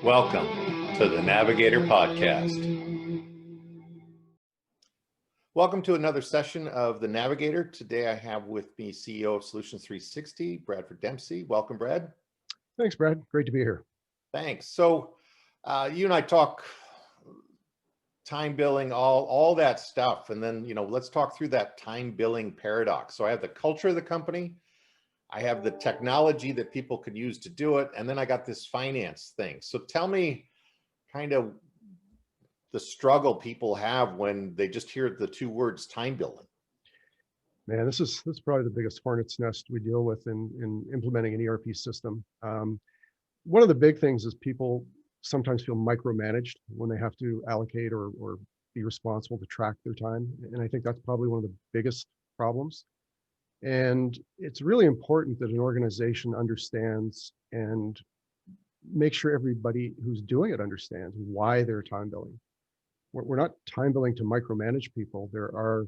Welcome to the Navigator Podcast. Welcome to another session of the Navigator. Today I have with me CEO of Solutions 360, Bradford Dempsey. Welcome, Brad. Thanks, Brad. Great to be here. Thanks. So you and I talk time billing, all that stuff. And then, let's talk through that time billing paradox. So I have the culture of the company. I have the technology that people could use to do it. And then I got this finance thing. So tell me kind of the struggle people have when they just hear the two words time billing. Man, this is probably the biggest hornet's nest we deal with in implementing an ERP system. One of the big things is people sometimes feel micromanaged when they have to allocate or be responsible to track their time. And I think that's probably one of the biggest problems. And it's really important that an organization understands and make sure everybody who's doing it understands why they're time billing. We're not time billing to micromanage people. There are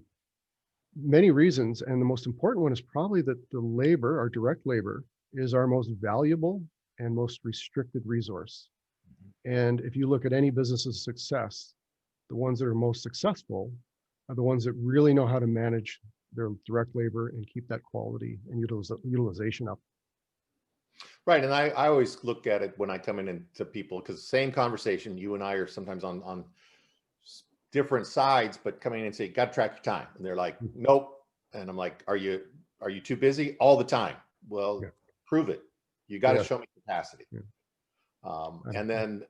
many reasons, and the most important one is probably that the labor, our direct labor, is our most valuable and most restricted resource. And if you look at any business's success, the ones that are most successful are the ones that really know how to manage their direct labor and keep that quality and utilization up. Right. And I always look at it when I come in to people, because same conversation, you and I are sometimes on different sides, but coming in and say, got to track your time. And they're like, nope. And I'm like, are you too busy? All the time. Well, yeah. Prove it. You got to show me capacity. Yeah. And then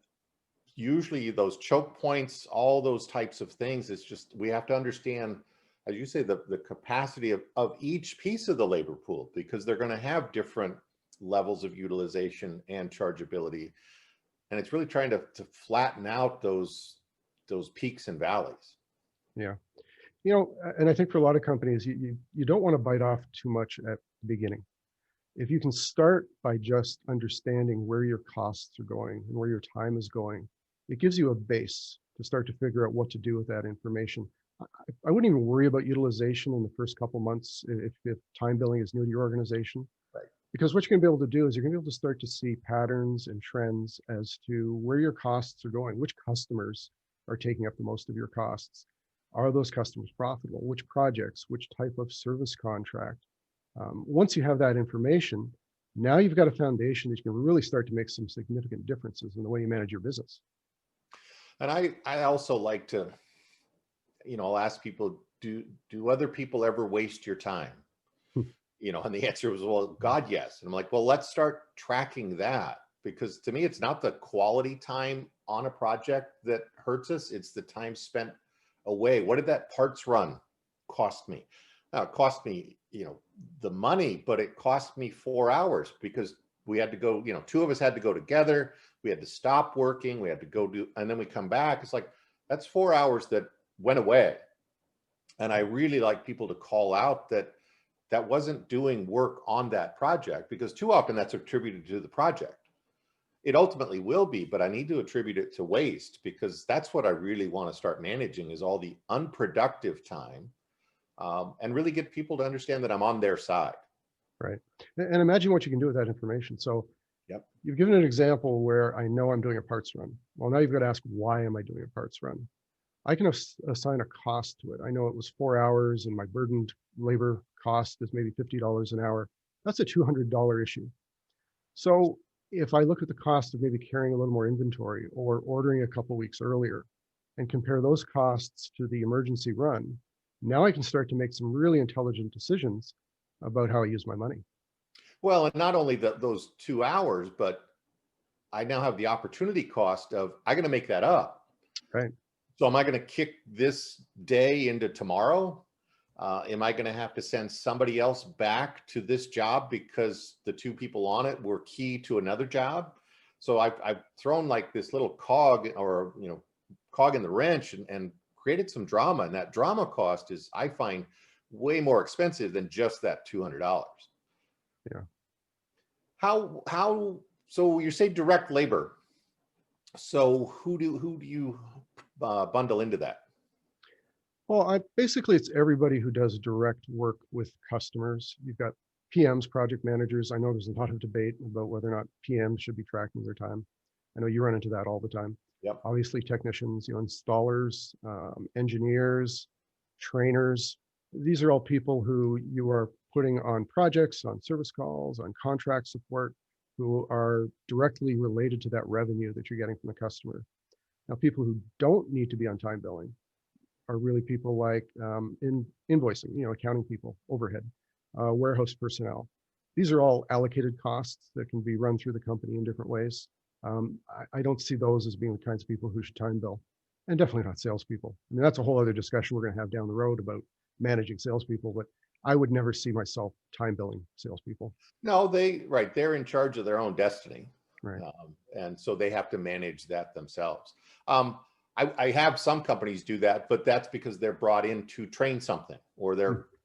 usually those choke points, all those types of things, it's just, we have to understand, as you say, the capacity of each piece of the labor pool, because they're going to have different levels of utilization and chargeability. And it's really trying to flatten out those peaks and valleys. Yeah. And I think for a lot of companies, you don't want to bite off too much at the beginning. If you can start by just understanding where your costs are going and where your time is going, it gives you a base to start to figure out what to do with that information. I wouldn't even worry about utilization in the first couple months if time billing is new to your organization. Right. Because what you're going to be able to do is you're going to be able to start to see patterns and trends as to where your costs are going, which customers are taking up the most of your costs. Are those customers profitable? Which projects, which type of service contract? Once you have that information, now you've got a foundation that you can really start to make some significant differences in the way you manage your business. And I also like to, I'll ask people, do other people ever waste your time? And the answer was, well, God, yes. And I'm like, well, let's start tracking that, because to me, it's not the quality time on a project that hurts us. It's the time spent away. What did that parts run cost me? Now, it cost me, the money, but it cost me 4 hours because we had to go, two of us had to go together. We had to stop working. We had to go do, and then we come back. It's like, that's 4 hours that went away. And I really like people to call out that wasn't doing work on that project, because too often that's attributed to the project. It ultimately will be, but I need to attribute it to waste, because that's what I really want to start managing, is all the unproductive time, and really get people to understand that I'm on their side. Right. And imagine what you can do with that information. So yep. You've given an example where I know I'm doing a parts run. Well, now you've got to ask, why am I doing a parts run? I can assign a cost to it. I know it was 4 hours and my burdened labor cost is maybe $50 an hour. That's a $200 issue. So if I look at the cost of maybe carrying a little more inventory or ordering a couple weeks earlier and compare those costs to the emergency run, now I can start to make some really intelligent decisions about how I use my money. Well, and not only those 2 hours, but I now have the opportunity cost of, I'm going to make that up. Right. So am I going to kick this day into tomorrow? Am I going to have to send somebody else back to this job because the two people on it were key to another job? So I've thrown like this little cog, or cog in the wrench, and created some drama. And that drama cost is, I find, way more expensive than just that $200. Yeah. How? So you say direct labor. So who do you bundle into that? Well, basically it's everybody who does direct work with customers. You've got PMs, project managers. I know there's a lot of debate about whether or not PMs should be tracking their time. I know you run into that all the time. Yep. Obviously, technicians, installers, engineers, trainers. These are all people who you are putting on projects, on service calls, on contract support, who are directly related to that revenue that you're getting from the customer. Now, people who don't need to be on time billing are really people like in invoicing, accounting people, overhead, warehouse personnel. These are all allocated costs that can be run through the company in different ways. I don't see those as being the kinds of people who should time bill, and definitely not salespeople. I mean, that's a whole other discussion we're going to have down the road about managing salespeople, but I would never see myself time billing salespeople. No, they're in charge of their own destiny. Right. And so they have to manage that themselves. I have some companies do that, but that's because they're brought in to train something, or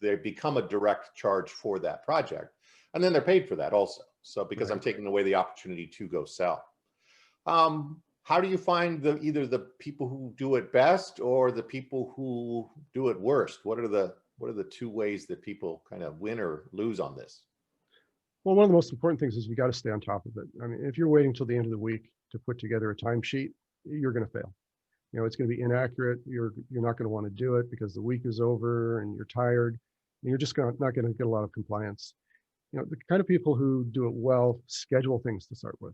they become a direct charge for that project. And then they're paid for that also. So because I'm taking away the opportunity to go sell. How do you find either the people who do it best or the people who do it worst? What are the two ways that people kind of win or lose on this? Well, one of the most important things is you got to stay on top of it. I mean, if you're waiting till the end of the week to put together a timesheet, you're going to fail. It's going to be inaccurate. You're not going to want to do it because the week is over and you're tired. And you're just not going to get a lot of compliance. The kind of people who do it well schedule things to start with.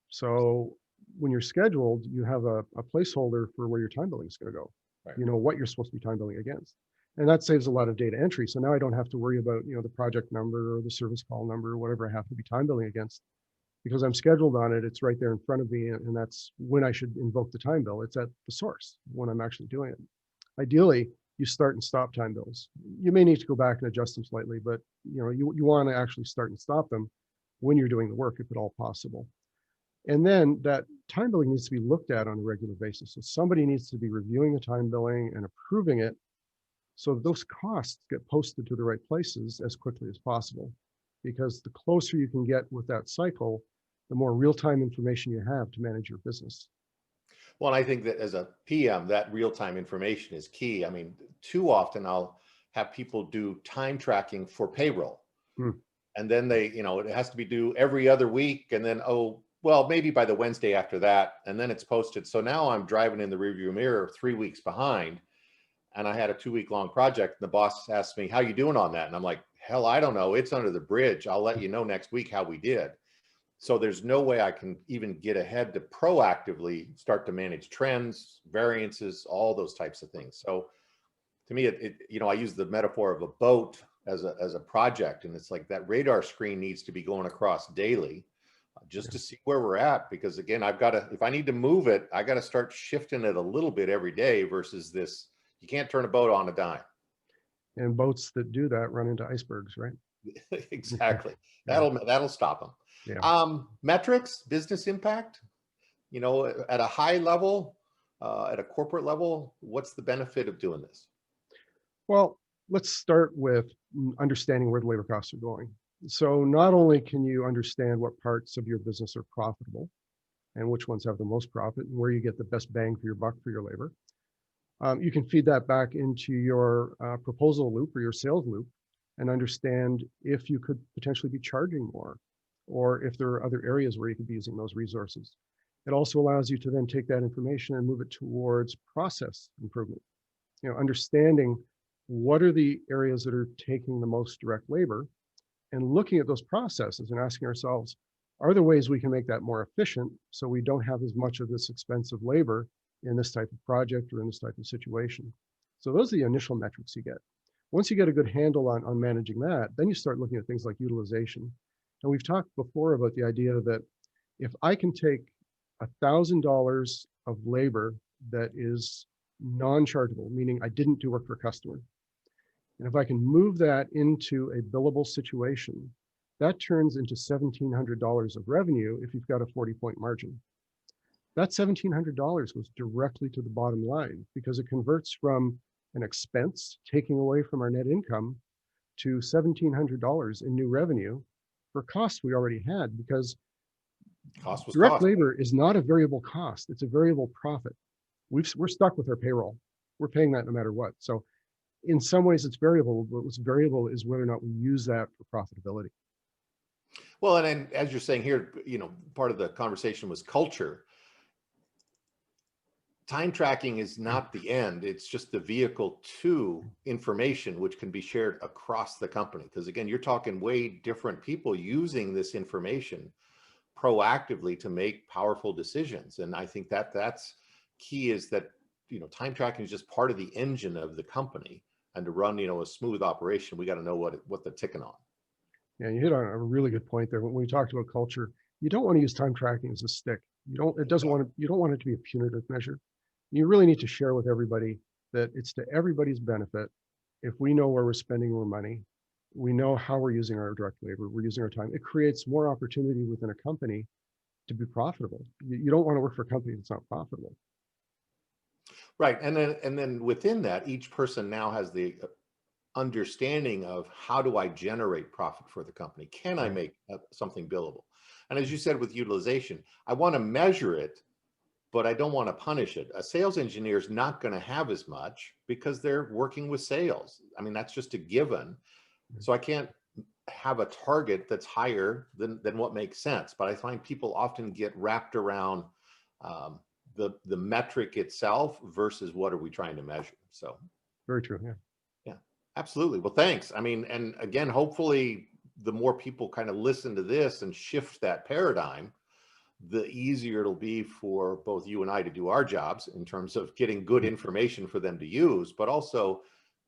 So when you're scheduled, you have a placeholder for where your time billing is going to go. Right. You know what you're supposed to be time billing against. And that saves a lot of data entry. So now I don't have to worry about, the project number or the service call number or whatever I have to be time billing against, because I'm scheduled on it. It's right there in front of me. And that's when I should invoke the time bill. It's at the source when I'm actually doing it. Ideally, you start and stop time bills. You may need to go back and adjust them slightly, but you want to actually start and stop them when you're doing the work, if at all possible. And then that time billing needs to be looked at on a regular basis. So somebody needs to be reviewing the time billing and approving it, so that those costs get posted to the right places as quickly as possible. Because the closer you can get with that cycle, the more real-time information you have to manage your business. Well, and I think that as a PM, that real-time information is key. I mean, too often I'll have people do time tracking for payroll. And then it has to be due every other week. And then, well, maybe by the Wednesday after that, and then it's posted. So now I'm driving in the rearview mirror 3 weeks behind. And I had a 2-week-long project. And the boss asked me, "How you doing on that?" And I'm like, "Hell, I don't know. It's under the bridge. I'll let you know next week how we did." So there's no way I can even get ahead to proactively start to manage trends, variances, all those types of things. So to me, I use the metaphor of a boat as a project, and it's like that radar screen needs to be going across daily, just to see where we're at. Because again, if I need to move it, I got to start shifting it a little bit every day versus this. You can't turn a boat on a dime. And boats that do that run into icebergs, right? Exactly. That'll stop them. Yeah. Metrics, business impact, at a high level, at a corporate level, what's the benefit of doing this? Well, let's start with understanding where the labor costs are going. So not only can you understand what parts of your business are profitable and which ones have the most profit and where you get the best bang for your buck for your labor, you can feed that back into your proposal loop or your sales loop and understand if you could potentially be charging more, or if there are other areas where you could be using those resources. It also allows you to then take that information and move it towards process improvement. Understanding what are the areas that are taking the most direct labor, and looking at those processes and asking ourselves, are there ways we can make that more efficient so we don't have as much of this expensive labor in this type of project or in this type of situation? So those are the initial metrics you get. Once you get a good handle on managing that, then you start looking at things like utilization. And we've talked before about the idea that if I can take $1,000 of labor that is non-chargeable, meaning I didn't do work for a customer, and if I can move that into a billable situation, that turns into $1,700 of revenue if you've got a 40-point margin. That $1,700 goes directly to the bottom line because it converts from an expense taking away from our net income to $1,700 in new revenue for costs we already had, because direct labor is not a variable cost. It's a variable profit. We're stuck with our payroll. We're paying that no matter what. So in some ways it's variable, but what's variable is whether or not we use that for profitability. Well, and then as you're saying here, part of the conversation was culture. time tracking is not the end. It's just the vehicle to information, which can be shared across the company. Because again, you're talking way different people using this information proactively to make powerful decisions. And I think that that's key, is that, time tracking is just part of the engine of the company. And to run, a smooth operation, we got to know what they're ticking on. Yeah, you hit on a really good point there. When we talked about culture, you don't want to use time tracking as a stick. You don't want it to be a punitive measure. You really need to share with everybody that it's to everybody's benefit. If we know where we're spending our money, we know how we're using our direct labor, we're using our time. It creates more opportunity within a company to be profitable. You don't want to work for a company that's not profitable. Right. And then within that, each person now has the understanding of, how do I generate profit for the company? Can I Right. make something billable? And as you said, with utilization, I want to measure it, but I don't want to punish it. A sales engineer is not going to have as much because they're working with sales. I mean, that's just a given. So I can't have a target that's higher than what makes sense. But I find people often get wrapped around um, the metric itself versus what are we trying to measure. So Very true. Yeah. yeah, absolutely. Well, thanks. I mean, and again, hopefully the more people kind of listen to this and shift that paradigm, the easier it'll be for both you and I to do our jobs in terms of getting good information for them to use, but also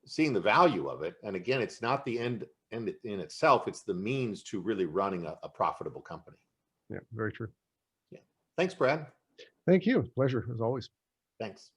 seeing the value of it. And again, it's not the end in itself, it's the means to really running a profitable company. Yeah. Very true. Yeah. Thanks, Brad. Thank you. Pleasure as always. Thanks.